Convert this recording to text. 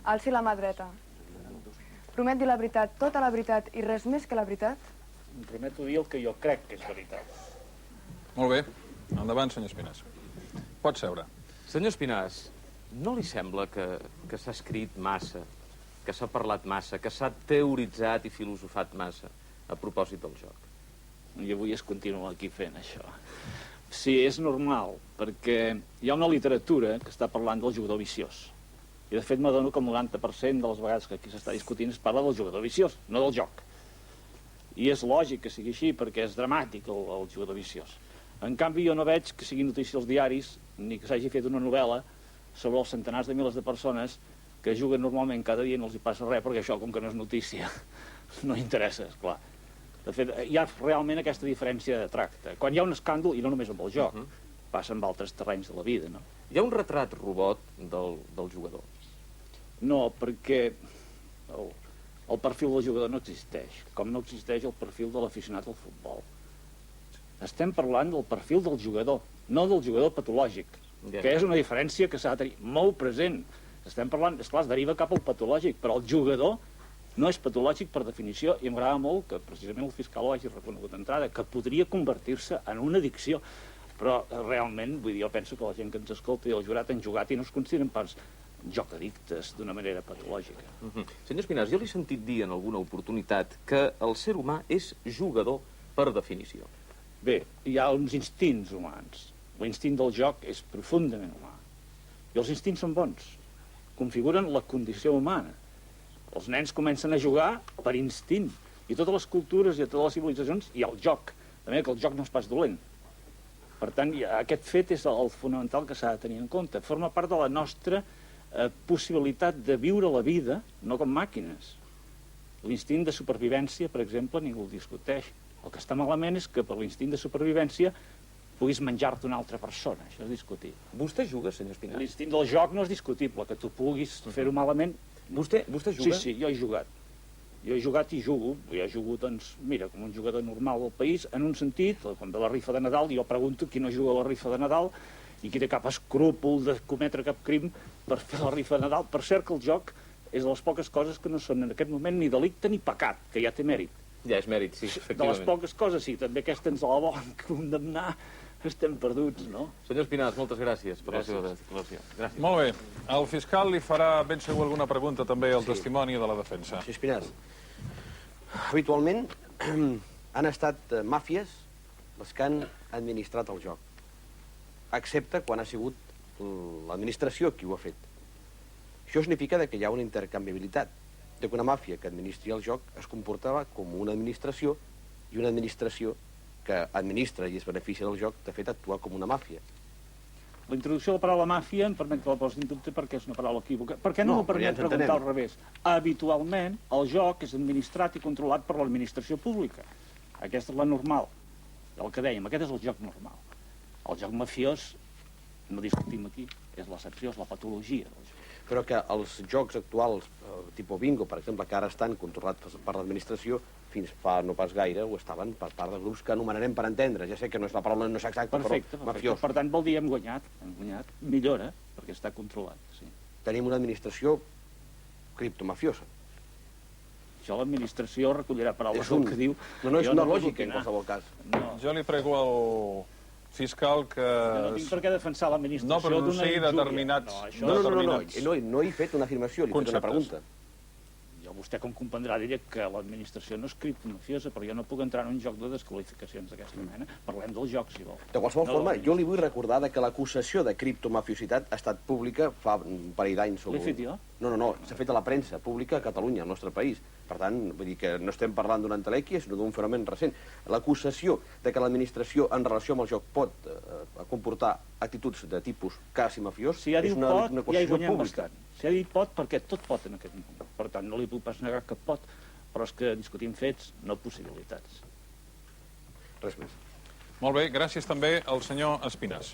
Alci la mà dreta. Promet dir la veritat, tota la veritat i res més que la veritat? Em prometo dir el que jo crec que és veritat. Molt bé. Endavant, senyor Espinàs. Pot seure. Senyor Espinàs, no li sembla que s'ha escrit massa, que s'ha parlat massa, que s'ha teoritzat i filosofat massa a propòsit del joc? I avui es continua aquí fent això. Sí, és normal, perquè hi ha una literatura que està parlant del jugador viciós. I de fet m'adono que el 90% de les vegades que aquí s'està discutint es parla del jugador viciós, no del joc. I és lògic que sigui així, perquè és dramàtic el jugador viciós. En canvi, jo no veig que sigui notícia als diaris, ni que s'hagi fet una novel·la sobre els centenars de milers de persones que juguen normalment cada dia i no els hi passa res, perquè això, com que no és notícia, no interessa, esclar. De fet, hi ha realment aquesta diferència de tracte. Quan hi ha un escàndol, i no només amb el joc, passa amb altres terrenys de la vida, no? Hi ha un retrat robot del jugador? No, perquè el perfil del jugador no existeix, com no existeix el perfil de l'aficionat al futbol. Estem parlant del perfil del jugador, no del jugador patològic, que és una diferència que s'ha de tenir molt present. Estem parlant, esclar, es deriva cap al patològic, però el jugador no és patològic per definició, i m'agrada molt que precisament el fiscal ho hagi reconegut d'entrada, que podria convertir-se en una addicció. Però realment, vull dir, jo penso que la gent que ens escolta i el jurat han jugat i no es consideren pas joc-addictes d'una manera patològica. Senyor Espinàs, jo l'he sentit dir en alguna oportunitat que el ser humà és jugador per definició. Bé, hi ha uns instints humans. L'instint del joc és profundament humà. I els instints són bons. Configuren la condició humana. Els nens comencen a jugar per instint. I totes les cultures i a totes les civilitzacions hi ha el joc. De manera que el joc no és pas dolent. Per tant, aquest fet és el fonamental que s'ha de tenir en compte. Forma part de la nostra possibilitat de viure la vida, no com màquines. L'instint de supervivència, per exemple, ningú el discuteix. El que està malament és que per l'instint de supervivència puguis menjar-te una altra persona. Això és discutible. Vostè juga, senyor Espinàs? L'instint del joc no és discutible. Que tu puguis fer-ho malament... Vostè juga? Sí, jo he jugat. Jo he jugat i jugo. Jo he jugat, doncs, mira, com un jugador normal del país, en un sentit, quan ve la rifa de Nadal, jo pregunto qui no juga a la rifa de Nadal i qui té cap escrúpol de cometre cap crim per fer la rifa de Nadal. Per cert que el joc és de les poques coses que no són en aquest moment ni delicte ni pecat, que ja té mèrit. Ja és mèrit, sí, efectivament. De les poques coses, sí, també aquesta ens la volen condemnar, estem perduts, no? Senyor Espinàs, moltes gràcies per la seva declaració. Gràcies. Molt bé. El fiscal li farà ben segur alguna pregunta també al testimoni de la defensa. Sí, Espinàs. Habitualment han estat màfies les que han administrat el joc, excepte quan ha sigut l'administració qui ho ha fet. Això significa que hi ha una intercanviabilitat, que una màfia que administri el joc es comportava com una administració i una administració que administra i es beneficia del joc, de fet, actua com una màfia. La introducció de la paraula màfia em permet que la posi en dubte perquè és una paraula equívoca. Per què no m'ho permet preguntar al revés? Habitualment, el joc és administrat i controlat per l'administració pública. Aquesta és la normal. El que dèiem, aquest és el joc normal. El joc mafiós, no discutim aquí, és l'excepció, és la patologia del joc. Però que els jocs actuals, tipus bingo, per exemple, que ara estan controlats per l'administració, fins fa no pas gaire ho estaven per part de grups que anomenarem per entendre. Ja sé que no és la paraula no és exacta, però mafiós. Per tant, vol dir hem guanyat. Millora, perquè està controlat. Sí. Tenim una administració criptomafiosa. Això l'administració recollirà paraules del que diu. No és una lògica, en qualsevol cas. Jo li prego al fiscal que... Jo no tinc per què defensar l'administració d'una injúria. No, però no sigui determinats... No he fet una afirmació, li he fet una pregunta. Jo, vostè, com comprendrà, diria que l'administració no és criptomafiosa, però jo no puc entrar en un joc de desqualificacions d'aquesta mena. Parlem del joc, si vol. De qualsevol forma, jo li vull recordar que l'acusació de criptomafiositat ha estat pública fa un parell d'anys. L'he fet jo? No, s'ha fet a la premsa pública a Catalunya, al nostre país. Per tant, vull dir que no estem parlant d'una entelèquia, sinó d'un fenomen recent. L'acusació de que l'administració en relació amb el joc pot comportar actituds de tipus quasi mafiós és una acusació pública. Si ha dit pot, perquè tot pot en aquest moment. Per tant, no li puc pas negar que pot, però és que discutim fets, no possibilitats. Res més. Molt bé, gràcies també al senyor Espinàs.